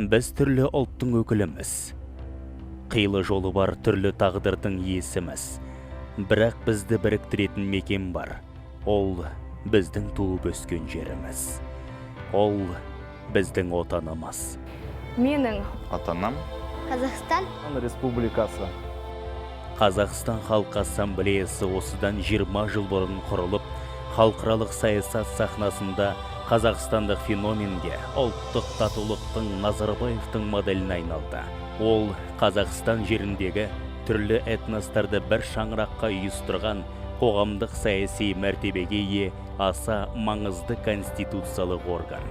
Біз түрлі ұлттың өкіліміз. Қилы жолы бар түрлі тағдырдың иесіміз. Бірақ бізді біріктіретін мекен бар. Ол біздің туып өскен жеріміз. Ол біздің отанымыз. Менің Атанам Қазақстан Республикасы. Қазақстан Халқы Ассамблеясы осыдан 20 жыл бұрын құрылып, халықаралық саясат сахнасында қазақстандық феноменге, ұлттық татулықтың Назарбаевтың моделіне айналды. Ол Қазақстан жеріндегі түрлі этностарды бір шаңыраққа үйістірған қоғамдық саяси мәртебеге ие аса маңызды конституциялық орган.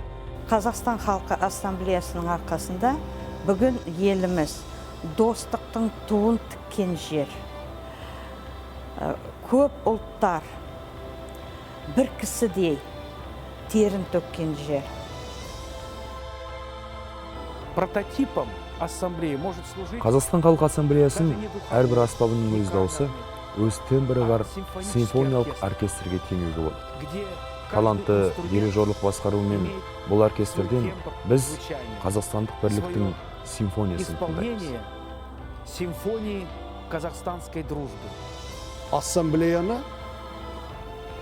Қазақстан Халқы Ассамблеясының арқасында бүгін еліміз достықтың туын тіккен жер. Көп ұлттар бір кісідей терін төккен жер. Прототипом ассамблеи может служить Қазақстан Халқы Ассамблеясының әрбір аспабының өз дауысы, өз тембрі бар симфониялық оркестрге теңеуге болады. Талантты дирижерлік басқаруымен бұл оркестрден біз қазақстандық бірліктің симфониясын тыңдаймыз. исполнение симфонии казахстанской дружбы. Ассамблеяны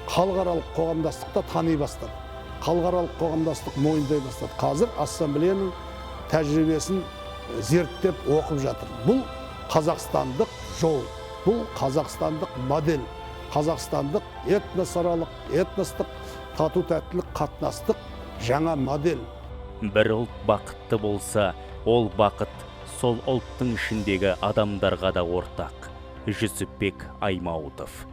халықаралық қоғамдастықта тани бастады. Халықаралық қоғамдастық мойындай бастады. Қазір ассамблеяның тәжірибесін зерттеп оқып жатыр. Бұл қазақстандық жол, бұл қазақстандық модель, қазақстандық этносаралық, этностық тату-тәттілік қатынастық жаңа модель. Бір ұлт бақытты болса, ол бақыт сол ұлттың ішіндегі адамдарға да ортақ. Жүсіпбек Аймауытов.